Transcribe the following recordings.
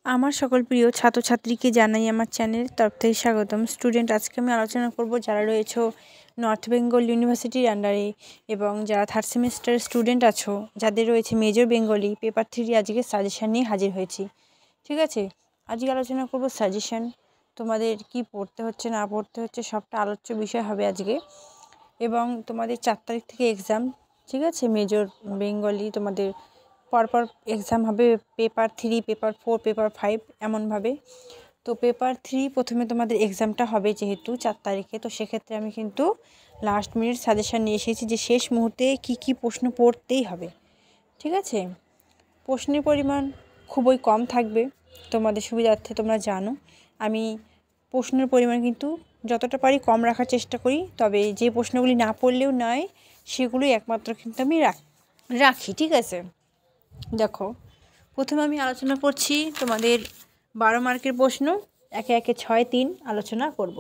আমার সকল প্রিয় ছাত্রছাত্রীকে জানাই আমার চ্যানেলের তরফ থেকে স্বাগতম। স্টুডেন্ট, আজকে আমি আলোচনা করব যারা রয়েছে নর্থ বেঙ্গল ইউনিভার্সিটির আন্ডারে এবং যারা থার্ড সেমিস্টার স্টুডেন্ট আছো, যাদের রয়েছে মেজর বেঙ্গলি পেপার 3 আজকে সাজেশান নিয়ে হাজির হয়েছি। ঠিক আছে, আজকে আলোচনা করব সাজেশান, তোমাদের কি পড়তে হচ্ছে না পড়তে হচ্ছে সবটা আলোচ্য বিষয় হবে আজকে। এবং তোমাদের 4 তারিখ থেকে এক্সাম, ঠিক আছে। মেজর বেঙ্গলি তোমাদের পরপর এক্সাম হবে, পেপার 3, পেপার 4, পেপার 5 এমনভাবে। তো পেপার 3 প্রথমে তোমাদের এক্সামটা হবে যেহেতু 4 তারিখে, তো সেক্ষেত্রে আমি কিন্তু লাস্ট মিনিট সাজেশান নিয়ে এসেছি যে শেষ মুহূর্তে কি প্রশ্ন পড়তেই হবে। ঠিক আছে, প্রশ্নের পরিমাণ খুবই কম থাকবে, তোমাদের সুবিধার্থে তোমরা জানো আমি প্রশ্নের পরিমাণ কিন্তু যতটা পারি কম রাখার চেষ্টা করি, তবে যে প্রশ্নগুলি না পড়লেও নয় সেগুলোই একমাত্র কিন্তু আমি রাখি। ঠিক আছে, দেখো প্রথমে আমি আলোচনা করছি তোমাদের 12 মার্কের প্রশ্ন, একে 6, 3 আলোচনা করব।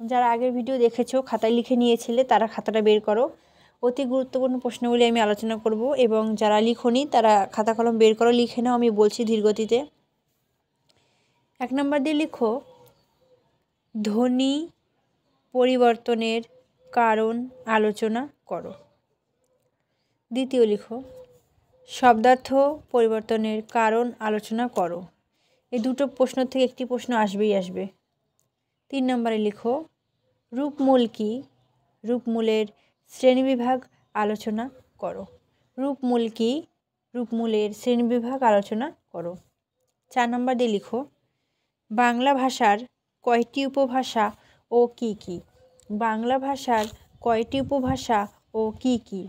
যারা আগের ভিডিও দেখেছো খাতায় লিখে নিয়েছিলে তারা খাতাটা বের করো, অতি গুরুত্বপূর্ণ প্রশ্নগুলি আমি আলোচনা করব। এবং যারা লিখোনি তারা খাতা কলম বের করো, লিখে নাও, আমি বলছি ধীরগতিতে। 1 নম্বর দিয়ে লিখো, ধ্বনি পরিবর্তনের কারণ আলোচনা করো। দ্বিতীয় লিখো, শব্দার্থ পরিবর্তনের কারণ আলোচনা করো। এই দুটো প্রশ্ন থেকে একটি প্রশ্ন আসবেই আসবে। 3 নম্বরে লিখো, রূপমূল কি, রূপমূলের শ্রেণীবিভাগ আলোচনা করো। রূপমূল কি, রূপমূলের শ্রেণীবিভাগ আলোচনা করো। 4 নম্বর দিয়ে লিখো, বাংলা ভাষার কয়টি উপভাষা ও কি কি। বাংলা ভাষার কয়টি উপভাষা ও কি কি।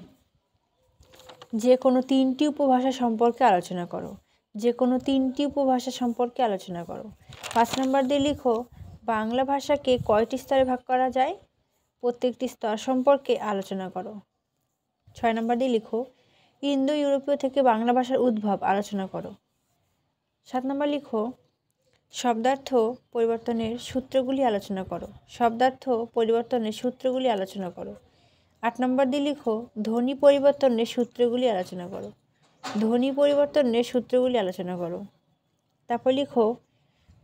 যে কোনো 3টি উপভাষা সম্পর্কে আলোচনা করো। যে কোনো 3টি উপভাষা সম্পর্কে আলোচনা করো। 5 নম্বর দিয়ে লিখো, বাংলা ভাষাকে কয়টি স্তরে ভাগ করা যায়, প্রত্যেকটি স্তর সম্পর্কে আলোচনা করো। 6 নম্বর দিয়ে লিখো, ইন্দো ইউরোপীয় থেকে বাংলা ভাষার উদ্ভব আলোচনা করো। 7 নম্বর লিখো, শব্দার্থ পরিবর্তনের সূত্রগুলি আলোচনা করো। শব্দার্থ পরিবর্তনের সূত্রগুলি আলোচনা করো। 8 নম্বর দিয়ে লিখো, ধ্বনি পরিবর্তনের সূত্রগুলি আলোচনা করো। ধ্বনি পরিবর্তনের সূত্রগুলি আলোচনা করো। তারপর লিখো,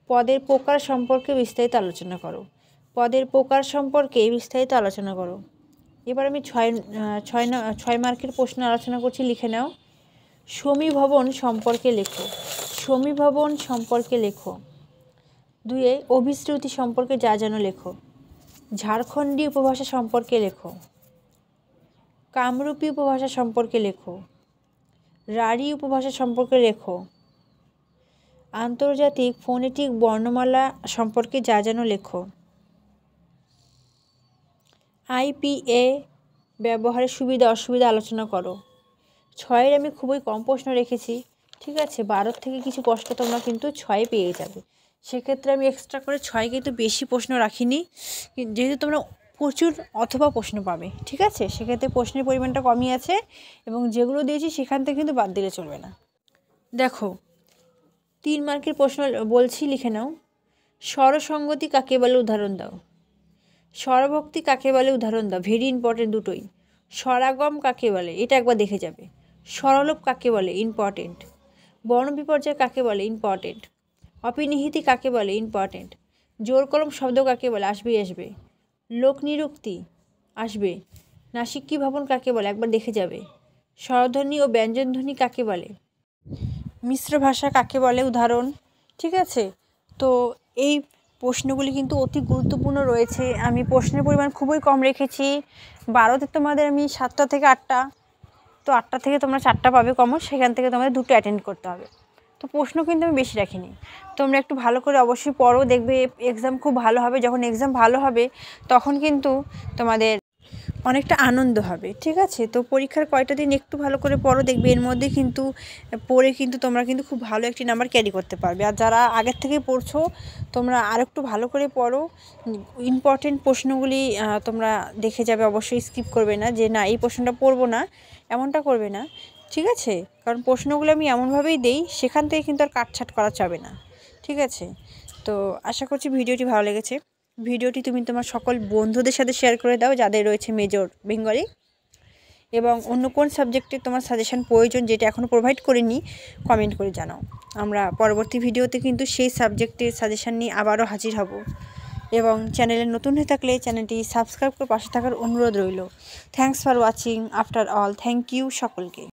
পদের প্রকার সম্পর্কে বিস্তারিত আলোচনা করো। পদের প্রকার সম্পর্কে বিস্তারিত আলোচনা করো। এবার আমি 6 মার্কের প্রশ্ন আলোচনা করছি, লিখে নাও। সমীভবন সম্পর্কে লেখো। সমীভবন সম্পর্কে লেখো। 2 অভিশ্রুতি সম্পর্কে যা জানো লেখো। ঝাড়খণ্ডী উপভাষা সম্পর্কে লেখো। কামরূপী উপভাষা সম্পর্কে লেখো। রাঢ়ী উপভাষা সম্পর্কে লেখো। আন্তর্জাতিক ফোনেটিক বর্ণমালা সম্পর্কে যা জানো লেখো। IPA ব্যবহারের সুবিধা অসুবিধা আলোচনা করো। 6 আমি খুবই কম প্রশ্ন রেখেছি, ঠিক আছে। 12 থেকে কিছু প্রশ্ন তোমরা কিন্তু 6 পেয়ে যাবে, সেক্ষেত্রে আমি এক্সট্রা করে 6 কিন্তু বেশি প্রশ্ন রাখিনি, যেহেতু তোমরা প্রচুর অথবা প্রশ্ন পাবে। ঠিক আছে, সেক্ষেত্রে প্রশ্নের পরিমাণটা কমই আছে এবং যেগুলো দিয়েছি সেখান থেকে কিন্তু বাদ দিলে চলবে না। দেখো 3 মার্কের প্রশ্ন বলছি, লিখে নাও। স্বরসঙ্গতি কাকে বলে উদাহরণ দাও। স্বরভক্তি কাকে বলে উদাহরণ দাও। ভেরি ইম্পর্টেন্ট দুটোই। স্বরাগম কাকে বলে, এটা একবার দেখে যাবে। স্বরলোপ কাকে বলে, ইম্পর্টেন্ট। বর্ণবিপর্যয় কাকে বলে, ইম্পর্টেন্ট। অপিনিহিতি কাকে বলে, ইম্পর্টেন্ট। জোর কলম শব্দ কাকে বলে, আসবে। লোকনিরুক্তি আসবে। নাসিক্যী ভবন কাকে বলে, একবার দেখে যাবে। স্বরধ্বনি ও ব্যঞ্জনধ্বনি কাকে বলে। মিশ্র ভাষা কাকে বলে, উদাহরণ। ঠিক আছে, তো এই প্রশ্নগুলি কিন্তু অতি গুরুত্বপূর্ণ রয়েছে। আমি প্রশ্নের পরিমাণ খুবই কম রেখেছি। 12তে তোমাদের আমি 7টা থেকে 8টা, তো 8টা থেকে তোমরা 4টা পাবে কমন, সেখান থেকে তোমাদের 2টো অ্যাটেন্ড করতে হবে। তো প্রশ্ন কিন্তু আমি বেশি রাখিনি। তোমরা একটু ভালো করে অবশ্যই পড়ো, দেখবে এক্সাম খুব ভালো হবে। যখন এক্সাম ভালো হবে তখন কিন্তু তোমাদের অনেকটা আনন্দ হবে। ঠিক আছে, তো পরীক্ষার কয়টা দিন একটু ভালো করে পড়ো, দেখবে এর মধ্যে কিন্তু পড়ে কিন্তু তোমরা কিন্তু খুব ভালো একটি নাম্বার ক্যারি করতে পারবে। আর যারা আগের থেকে পড়ছো তোমরা আর একটু ভালো করে পড়ো, ইম্পর্টেন্ট প্রশ্নগুলি তোমরা দেখে যাবে, অবশ্যই স্কিপ করবে না যে না এই প্রশ্নটা পড়বো না, এমনটা করবে না। ঠিক আছে, কারণ প্রশ্নগুলো আমি এমনভাবেই দেই, সেখান থেকে কিন্তু আর কাটছাট করা যাবে না। ঠিক আছে, তো আশা করছি ভিডিওটি ভালো লেগেছে। ভিডিওটি তুমি তোমার সকল বন্ধুদের সাথে শেয়ার করে দাও যাদের রয়েছে মেজর বেঙ্গলি, এবং অন্য কোন সাবজেক্টে তোমার সাজেশন প্রয়োজন যেটা এখনও প্রোভাইড করিনি কমেন্ট করে জানাও। আমরা পরবর্তী ভিডিওতে কিন্তু সেই সাবজেক্টের সাজেশন নিয়ে আবারও হাজির হব। এবং চ্যানেলে নতুন হয়ে থাকলে চ্যানেলটি সাবস্ক্রাইব করে পাশে থাকার অনুরোধ রইল। Thanks for watching after all. Thank you সকলকে।